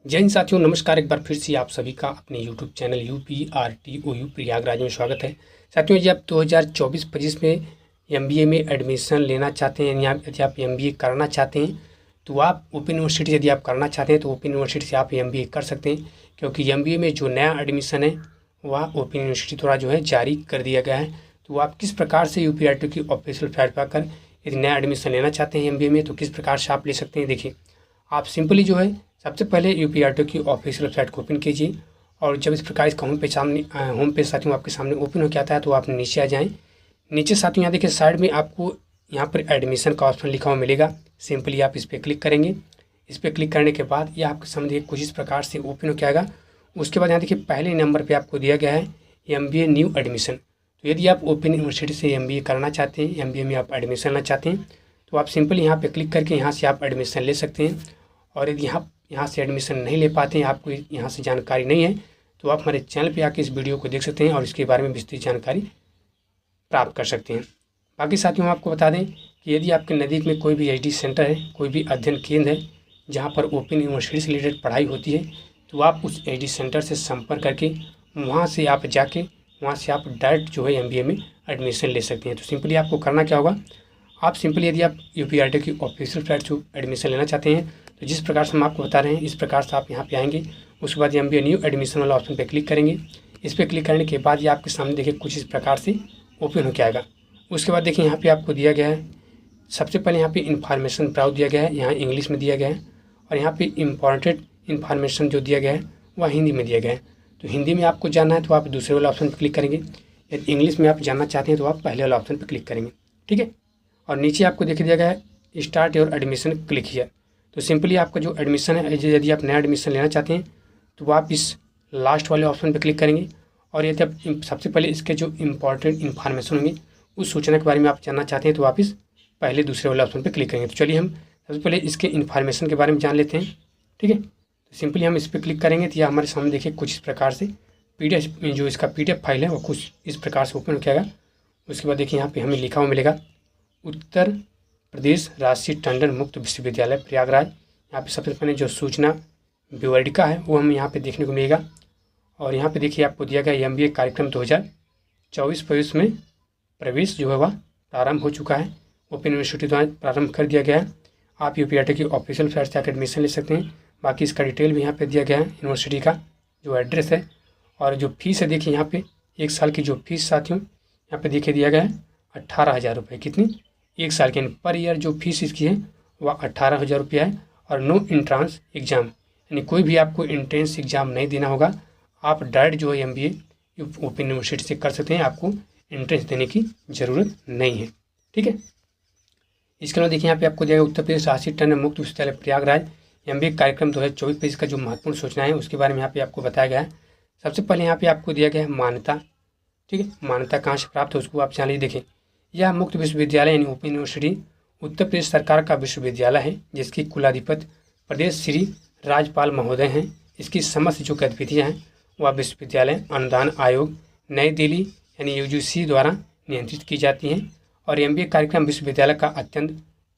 जय हिंद साथियों, नमस्कार। एक बार फिर से आप सभी का अपने यूट्यूब चैनल UPRTOU प्रयागराज में स्वागत है। साथियों, यदि आप 2024-25 में MBA में एडमिशन लेना चाहते हैं या यदि आप MBA करना चाहते हैं तो आप ओपन यूनिवर्सिटी यदि आप करना चाहते हैं तो ओपन यूनिवर्सिटी से आप MBA कर सकते हैं, क्योंकि MBA में जो नया एडमिशन है वह ओपन यूनिवर्सिटी द्वारा जो है जारी कर दिया गया है। तो आप किस प्रकार से UPRTOU की ऑफिशियल वेबसाइट पर आकर यदि नया एडमिशन लेना चाहते हैं MBA में तो किस प्रकार से आप ले सकते हैं। देखिए, आप सिंपली जो है सबसे पहले UPRTOU की ऑफिशियल वेबसाइट को ओपन कीजिए और जब इस प्रकार इसका होम पेज साथियों आपके सामने ओपन हो के आता है तो आप नीचे आ जाएं। नीचे साथियों यहाँ देखिए साइड में आपको यहाँ पर एडमिशन का ऑप्शन लिखा हुआ मिलेगा। सिंपली आप इस पर क्लिक करेंगे। इस पर क्लिक करने के बाद ये आपके सामने कुछ इस प्रकार से ओपन हो के आएगा। उसके बाद यहाँ देखिए पहले नंबर पर आपको दिया गया है MBA न्यू एडमिशन। तो यदि आप ओपन यूनिवर्सिटी से MBA करना चाहते हैं, MBA में आप एडमिशन लेना चाहते हैं तो आप सिंपली यहाँ पर क्लिक करके यहाँ से आप एडमिशन ले सकते हैं। और यदि यहाँ से एडमिशन नहीं ले पाते हैं, आपको यहाँ से जानकारी नहीं है, तो आप हमारे चैनल पे आके इस वीडियो को देख सकते हैं और इसके बारे में विस्तृत जानकारी प्राप्त कर सकते हैं। बाकी साथियों, हम आपको बता दें कि यदि आपके नज़दीक में कोई भी HD सेंटर है, कोई भी अध्ययन केंद्र है जहाँ पर ओपन यूनिवर्सिटी से रिलेटेड पढ़ाई होती है, तो आप उस HD सेंटर से संपर्क करके वहाँ से आप जाके वहाँ से आप डायरेक्ट जो है MBA में एडमिशन ले सकते हैं। तो सिंपली आपको करना क्या होगा, आप सिंपली यदि आप UPRTOU की ऑफिशियल वेबसाइट से एडमिशन लेना चाहते हैं तो जिस प्रकार से हम आपको बता रहे हैं इस प्रकार से आप यहाँ पे आएंगे। उसके बाद MBA न्यू एडमिशन वाला ऑप्शन पे क्लिक करेंगे। इस पर क्लिक करने के बाद ये आपके सामने देखिए कुछ इस प्रकार से ओपन होकर आएगा। उसके बाद देखिए यहाँ पे आपको दिया गया है, सबसे पहले यहाँ पे इन्फॉर्मेशन ब्राउज दिया गया है, यहाँ इंग्लिश में दिया गया है और यहाँ पे इम्पॉर्टेंट इन्फॉर्मेशन जो दिया गया है वह हिंदी में दिया गया है। तो हिंदी में आपको जानना है तो आप दूसरे वाला ऑप्शन पर क्लिक करेंगे। यदि इंग्लिश में आप जानना चाहते हैं तो आप पहले वाला ऑप्शन पर क्लिक करेंगे, ठीक है। और नीचे आपको देख दिया गया है start your admission click here. तो सिंपली आपका जो एडमिशन है, यदि आप नया एडमिशन लेना चाहते हैं तो आप इस लास्ट वाले ऑप्शन पर क्लिक करेंगे। और यदि आप सबसे पहले इसके जो इम्पॉर्टेंट इन्फॉर्मेशन होंगे उस सूचना के बारे में आप जानना चाहते हैं तो आप इस पहले दूसरे वाले ऑप्शन पर क्लिक करेंगे। तो चलिए हम सबसे पहले इसके इन्फॉर्मेशन के बारे में जान लेते हैं, ठीक है। तो सिंपली हम इस पर क्लिक करेंगे तो यह हमारे सामने देखिए कुछ इस प्रकार से PDF जो इसका PDF फाइल है वो कुछ इस प्रकार से ओपन हो जाएगा। उसके बाद देखिए यहाँ पे हमें लिखा हुआ मिलेगा उत्तर प्रदेश राजश्री टंडन मुक्त विश्वविद्यालय प्रयागराज। यहाँ पे सबसे पहले जो सूचना विवरणिका है वो हमें यहाँ पे देखने को मिलेगा। और यहाँ पे देखिए आपको दिया गया MBA कार्यक्रम 2024-25 में प्रवेश जो है वह प्रारंभ हो चुका है, ओपन यूनिवर्सिटी द्वारा प्रारंभ कर दिया गया है। आप UPRTOU की ऑफिशियल वेबसाइट से आकर एडमिशन ले सकते हैं। बाकी इसका डिटेल भी यहाँ पर दिया गया है, यूनिवर्सिटी का जो एड्रेस है और जो फीस है। देखिए यहाँ पे 1 साल की जो फीस साथियों यहाँ पे देखिए दिया गया है 18,000 रुपये। कितनी? 1 साल की, यानी पर ईयर जो फीस इसकी है वह 18,000 रुपया है। और नो इंट्रांस एग्ज़ाम, यानी कोई भी आपको इंट्रेंस एग्ज़ाम नहीं देना होगा। आप डायरेक्ट जो है MBA ओपन यूनिवर्सिटी से कर सकते हैं, आपको इंट्रेंस देने की ज़रूरत नहीं है, ठीक है। इसके अलावा देखिए यहाँ पे आपको दिया गया उत्तर प्रदेश राजश्री टंडन मुक्त विश्वविद्यालय प्रयागराज MBA कार्यक्रम 2024-25 का जो महत्वपूर्ण सूचना है उसके बारे में यहाँ पे आपको बताया गया है। सबसे पहले यहाँ पे आपको दिया गया है मान्यता, ठीक है। मान्यता कहाँ से प्राप्त है उसको आप जान लीजिए। देखिए, यह मुक्त विश्वविद्यालय यानी ओपन यूनिवर्सिटी उत्तर प्रदेश सरकार का विश्वविद्यालय है जिसकी कुलाधिपति प्रदेश श्री राज्यपाल महोदय हैं। इसकी समस्त जो गतिविधियाँ हैं वह विश्वविद्यालय अनुदान आयोग नई दिल्ली यानी UGC द्वारा नियंत्रित की जाती हैं। और MBA कार्यक्रम विश्वविद्यालय का अत्यंत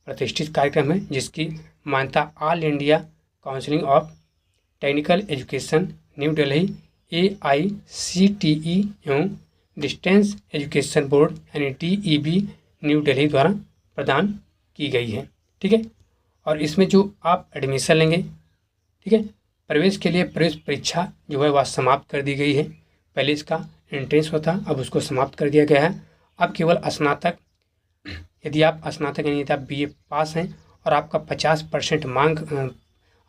प्रतिष्ठित कार्यक्रम है जिसकी मान्यता all India council of technical education new Delhi AICTE एवं डिस्टेंस एजुकेशन बोर्ड यानी DEB न्यू दिल्ली द्वारा प्रदान की गई है, ठीक है। और इसमें जो आप एडमिशन लेंगे, ठीक है, प्रवेश के लिए प्रवेश परीक्षा जो है वह समाप्त कर दी गई है। पहले इसका एंट्रेंस होता, अब उसको समाप्त कर दिया गया है। अब केवल स्नातक, यदि आप स्नातक यानी यदि आप BA पास हैं और आपका 50%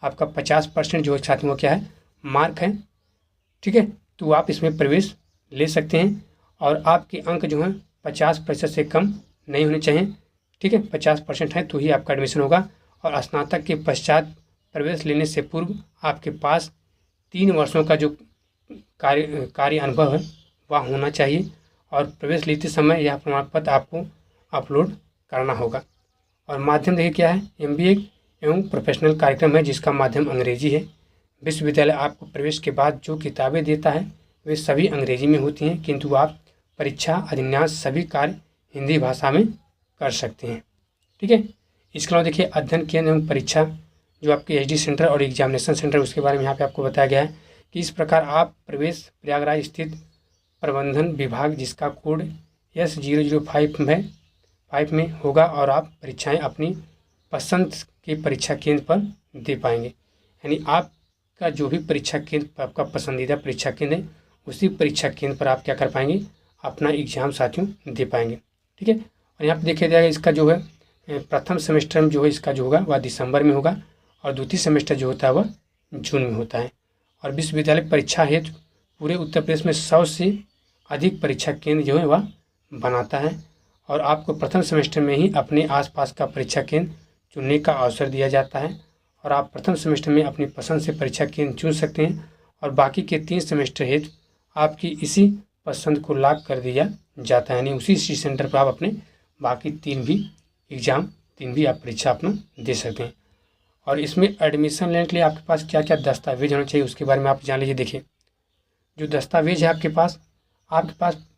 आपका 50% जो छात्रों का क्या है मार्क है, ठीक है, तो आप इसमें प्रवेश ले सकते हैं। और आपके अंक जो हैं 50% से कम नहीं होने चाहिए, ठीक है। 50% है तो ही आपका एडमिशन होगा। और स्नातक के पश्चात प्रवेश लेने से पूर्व आपके पास 3 वर्षों का जो कार्य अनुभव है वह होना चाहिए। और प्रवेश लेते समय यह प्रमाण पत्र आपको अपलोड करना होगा। और माध्यम देखिए क्या है, MBA एवं प्रोफेशनल कार्यक्रम है जिसका माध्यम अंग्रेजी है। विश्वविद्यालय आपको प्रवेश के बाद जो किताबें देता है वे सभी अंग्रेजी में होती हैं, किंतु आप परीक्षा अधिन्यास सभी कार्य हिंदी भाषा में कर सकते हैं, ठीक है। इसके अलावा देखिए अध्ययन केंद्र एवं परीक्षा जो आपके एचडी सेंटर और एग्जामिनेशन सेंटर उसके बारे में यहाँ पे आपको बताया गया है कि इस प्रकार आप प्रवेश प्रयागराज स्थित प्रबंधन विभाग जिसका कोड S005 में होगा और आप परीक्षाएं अपनी पसंद के परीक्षा केंद्र पर दे पाएंगे। यानी आपका जो भी परीक्षा केंद्र आपका पसंदीदा परीक्षा केंद्र है उसी परीक्षा केंद्र पर आप क्या कर पाएंगे, अपना एग्जाम साथियों दे पाएंगे। ठीक है। और यहाँ पे देखा जाएगा इसका जो है प्रथम सेमेस्टर में जो है इसका जो होगा वह दिसंबर में होगा और द्वितीय सेमेस्टर जो होता है वह जून में होता है। और विश्वविद्यालय परीक्षा हेतु पूरे उत्तर प्रदेश में 100 से अधिक परीक्षा केंद्र जो है वह बनाता है और आपको प्रथम सेमेस्टर में ही अपने आसपास का परीक्षा केंद्र चुनने का अवसर दिया जाता है और आप प्रथम सेमेस्टर में अपनी पसंद से परीक्षा केंद्र चुन सकते हैं और बाकी के 3 सेमेस्टर हेतु आपकी इसी पसंद को लॉक कर दिया जाता है। यानी उसी सेंटर पर आप अपने बाकी 3 भी आप परीक्षा अपना दे सकते हैं। और इसमें एडमिशन लेने के लिए आपके पास क्या क्या दस्तावेज होना चाहिए उसके बारे में आप जान लीजिए। देखिए, जो दस्तावेज है आपके पास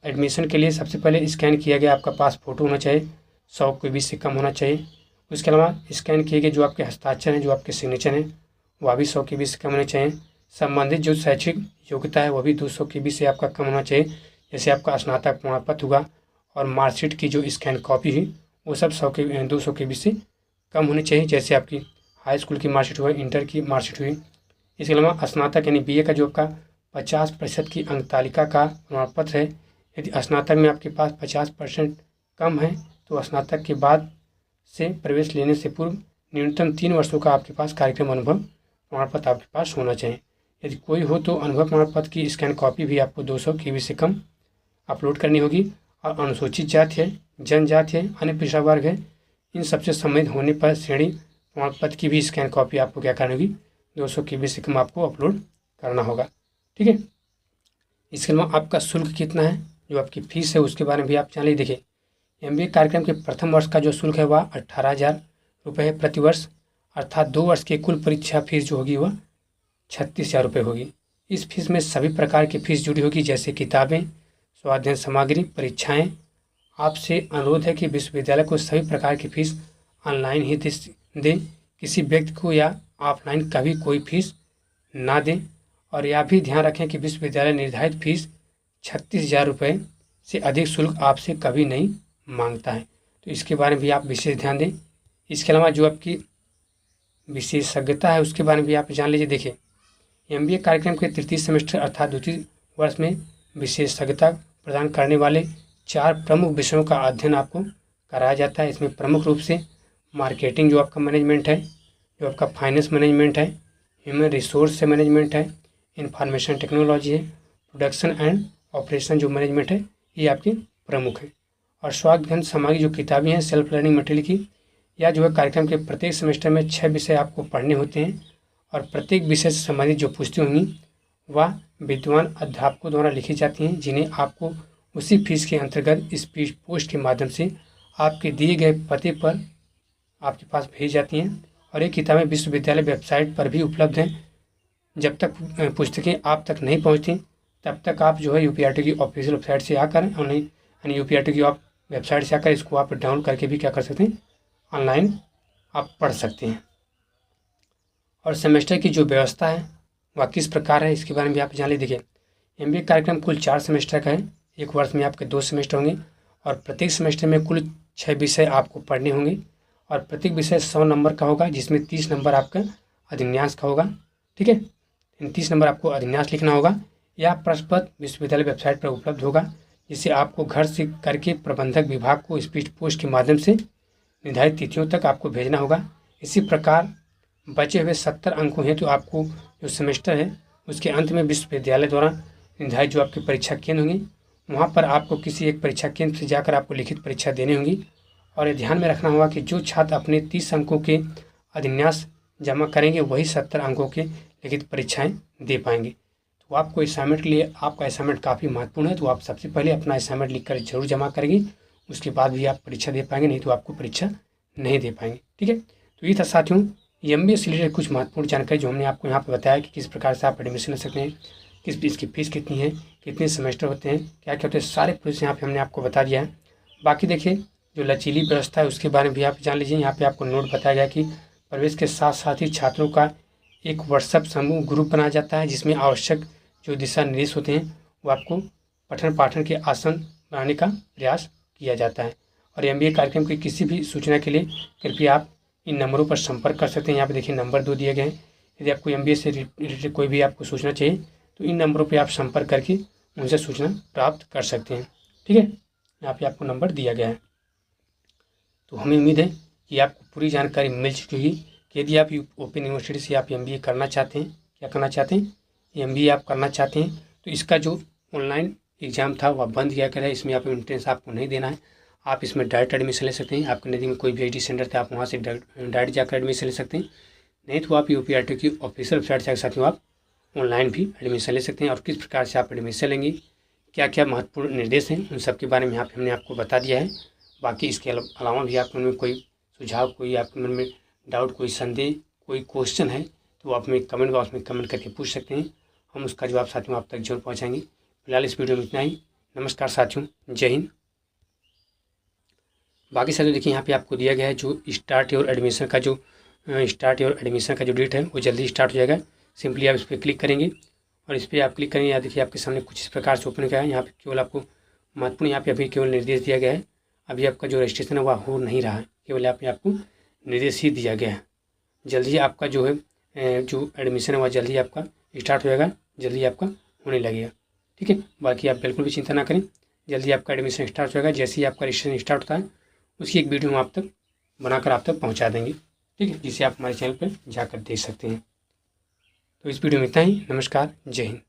एडमिशन के लिए सबसे पहले स्कैन किया गया आपका पास फ़ोटो होना चाहिए, 100 KB से कम होना चाहिए। उसके अलावा स्कैन किए गए जो आपके हस्ताक्षर हैं, जो आपके सिग्नेचर हैं, वह भी 100 KB से कम होने चाहिए। संबंधित जो शैक्षिक योग्यता है वह भी 200 KB से आपका कम होना चाहिए। जैसे आपका स्नातक प्रमाण पत्र हुआ और मार्कशीट की जो स्कैन कॉपी हुई वो सब 200 KB से कम होनी चाहिए। जैसे आपकी हाई स्कूल की मार्कशीट हुई, इंटर की मार्कशीट हुई। इसके अलावा स्नातक यानी BA का जो आपका 50% की अंक तालिका का प्रमाण पत्र है। यदि स्नातक में आपके पास 50% कम है तो स्नातक के बाद से प्रवेश लेने से पूर्व न्यूनतम 3 वर्षों का आपके पास कार्यक्रम अनुभव प्रमाण पत्र आपके पास होना चाहिए। यदि कोई हो तो अनुभव प्रमाण पत्र की स्कैन कॉपी भी आपको 200 KB से कम अपलोड करनी होगी। और अनुसूचित जाति है, जनजाति है, अन्य पिछड़ा वर्ग है, इन सबसे संबंधित होने पर श्रेणी प्रमाण पत्र की भी स्कैन कॉपी आपको क्या करनी होगी, 200 KB से कम आपको अपलोड करना होगा। ठीक है। इसके अलावा आपका शुल्क कितना है, जो आपकी फ़ीस है उसके बारे में भी आप जान लीजिए। देखिए, MBA कार्यक्रम के प्रथम वर्ष का जो शुल्क है वह 18,000 रुपये है प्रति वर्ष, अर्थात 2 वर्ष की कुल परीक्षा फीस जो होगी वह 36,000 रुपये होगी। इस फीस में सभी प्रकार की फीस जुड़ी होगी, जैसे किताबें, स्वाध्ययन सामग्री, परीक्षाएं। आपसे अनुरोध है कि विश्वविद्यालय को सभी प्रकार की फीस ऑनलाइन ही दें, किसी व्यक्ति को या ऑफलाइन कभी कोई फीस ना दें। और यह भी ध्यान रखें कि विश्वविद्यालय निर्धारित फीस 36,000 रुपये से अधिक शुल्क आपसे कभी नहीं मांगता है, तो इसके बारे में भी आप विशेष ध्यान दें। इसके अलावा जो आपकी विशेषज्ञता है उसके बारे में भी आप जान लीजिए। देखिए, MBA कार्यक्रम के तृतीय सेमेस्टर अर्थात द्वितीय वर्ष में विशेषज्ञता प्रदान करने वाले 4 प्रमुख विषयों का अध्ययन आपको कराया जाता है। इसमें प्रमुख रूप से मार्केटिंग जो आपका मैनेजमेंट है, जो आपका फाइनेंस मैनेजमेंट है, ह्यूमन रिसोर्स से मैनेजमेंट है, इंफॉर्मेशन टेक्नोलॉजी है, प्रोडक्शन एंड ऑपरेशन जो मैनेजमेंट है, ये आपके प्रमुख है। और स्वाध्ययन सामग्री जो किताबें हैं सेल्फ लर्निंग मटेरियल की, या जो है कार्यक्रम के प्रत्येक सेमेस्टर में 6 विषय आपको पढ़ने होते हैं और प्रत्येक विषय से संबंधित जो पुस्तकें होंगी वह विद्वान अध्यापकों द्वारा लिखी जाती हैं, जिन्हें आपको उसी फीस के अंतर्गत स्पीड पोस्ट के माध्यम से आपके दिए गए पते पर आपके पास भेजी जाती हैं। और ये किताबें विश्वविद्यालय वेबसाइट पर भी उपलब्ध हैं। जब तक पुस्तकें आप तक नहीं पहुँचती तब तक आप जो है UPRT की ऑफिशियल वेबसाइट से आकर ऑनलाइन यानी UPRT की वेबसाइट से आकर इसको आप डाउनलोड करके भी क्या कर सकते हैं, ऑनलाइन आप पढ़ सकते हैं। और सेमेस्टर की जो व्यवस्था है वह किस प्रकार है इसके बारे में भी आप जान लीजिए। देखिए, MBA कार्यक्रम कुल 4 सेमेस्टर का है। एक वर्ष में आपके 2 सेमेस्टर होंगे और प्रत्येक सेमेस्टर में कुल 6 विषय आपको पढ़ने होंगे और प्रत्येक विषय 100 नंबर का होगा, जिसमें 30 नंबर आपका अधिन्यास का होगा। ठीक है, इन 30 नंबर आपको अधिन्यास लिखना होगा। यह प्रश्न पत्र विश्वविद्यालय वेबसाइट पर उपलब्ध होगा, जिसे आपको घर से करके प्रबंधक विभाग को स्पीड पोस्ट के माध्यम से निर्धारित तिथियों तक आपको भेजना होगा। इसी प्रकार बचे हुए 70 अंकों हैं तो आपको जो सेमेस्टर है उसके अंत में विश्वविद्यालय द्वारा निर्धारित जो आपकी परीक्षा केंद्र होंगी वहाँ पर आपको किसी एक परीक्षा केंद्र से जाकर आपको लिखित परीक्षा देनी होगी। और ये ध्यान में रखना होगा कि जो छात्र अपने 30 अंकों के अधिन्यास जमा करेंगे वही 70 अंकों के लिखित परीक्षाएं दे पाएंगे। तो आपको असाइनमेंट के लिए आपका असाइनमेंट काफ़ी महत्वपूर्ण है, तो आप सबसे पहले अपना असाइनमेंट लिखकर जरूर जमा करेंगे, उसके बाद भी आप परीक्षा दे पाएंगे, नहीं तो आपको परीक्षा नहीं दे पाएंगे। ठीक है, तो ये था साथियों MBA से रिलेटेड कुछ महत्वपूर्ण जानकारी जो हमने आपको यहाँ पर बताया कि किस प्रकार से आप एडमिशन ले सकते हैं, किस इसकी फ़ीस कितनी है, कितने सेमेस्टर होते हैं, क्या क्या होते हैं, सारे प्रोसेस यहाँ पे हमने आपको बता दिया है। बाकी देखिए जो लचीली व्यवस्था है उसके बारे में भी आप जान लीजिए। यहाँ पे आपको नोट बताया गया कि प्रवेश के साथ साथ ही छात्रों का एक व्हाट्सएप समूह ग्रुप बनाया जाता है, जिसमें आवश्यक जो दिशा निर्देश होते हैं वो आपको पठन पाठन के आसान बनाने का प्रयास किया जाता है। और MBA कार्यक्रम की किसी भी सूचना के लिए कृपया आप इन नंबरों पर संपर्क कर सकते हैं। यहाँ पे देखिए नंबर 2 दिए गए हैं। यदि आपको MBA से रिलेटेड कोई भी आपको सूचना चाहिए तो इन नंबरों पर आप संपर्क करके उनसे सूचना प्राप्त कर सकते हैं। ठीक है, यहाँ पे आपको नंबर दिया गया है। तो हमें उम्मीद है कि आपको पूरी जानकारी मिल चुकी होगी कि यदि आप ओपन यूनिवर्सिटी से आप MBA करना चाहते हैं, क्या करना चाहते हैं, MBA आप करना चाहते हैं, तो इसका जो ऑनलाइन एग्ज़ाम था वह बंद किया गया है। इसमें आप एंट्रेंस आपको नहीं देना है, आप इसमें डायरेक्ट एडमिशन ले सकते हैं। आपके नज़दीक में कोई भी IIT सेंटर था, आप वहाँ से डायरेक्ट जाकर एडमिशन ले सकते हैं। नहीं तो आप UPRT की ऑफिशियल वेबसाइट से साथियों आप ऑनलाइन भी एडमिशन ले सकते हैं। और किस प्रकार से आप एडमिशन लेंगे, क्या क्या महत्वपूर्ण निर्देश हैं, उन सब के बारे में यहाँ पे हमने आपको बता दिया है। बाकी इसके अलावा भी आपके मन में कोई सुझाव, कोई आपके मन में डाउट, कोई संदेह, कोई क्वेश्चन है तो आप हमें कमेंट बॉक्स में कमेंट करके पूछ सकते हैं। हम उसका जवाब साथियों आप तक जरूर पहुँचाएंगे। फिलहाल इस वीडियो में इतना ही। नमस्कार साथियों, जय हिंद। बाकी साथियों देखिए यहाँ पे आपको दिया गया है जो स्टार्ट योर एडमिशन का जो डेट है वो जल्दी स्टार्ट हो जाएगा। सिंपली आप इस पर क्लिक करेंगे और इस पर आप क्लिक करेंगे। यहाँ देखिए आपके सामने कुछ इस प्रकार से ओपन किया है। यहाँ पे केवल आपको महत्वपूर्ण यहाँ पे अभी केवल निर्देश दिया गया है। अभी आपका जो रजिस्ट्रेशन है वह हो नहीं रहा है, केवल यहाँ पे आपको निर्देश ही दिया गया है। जल्दी आपका जो है जो एडमिशन है वह जल्दी आपका स्टार्ट हो जाएगा, जल्दी आपका होने लगेगा। ठीक है, बाकी आप बिल्कुल भी चिंता ना करें, जल्दी आपका एडमिशन स्टार्ट हो जाएगा। जैसे ही आपका रजिस्ट्रेशन स्टार्ट होता है उसकी एक वीडियो हम आप तक बनाकर आप तक पहुँचा देंगे। ठीक है, जिसे आप हमारे चैनल पर जाकर देख सकते हैं। तो इस वीडियो में इतना ही। नमस्कार, जय हिंद।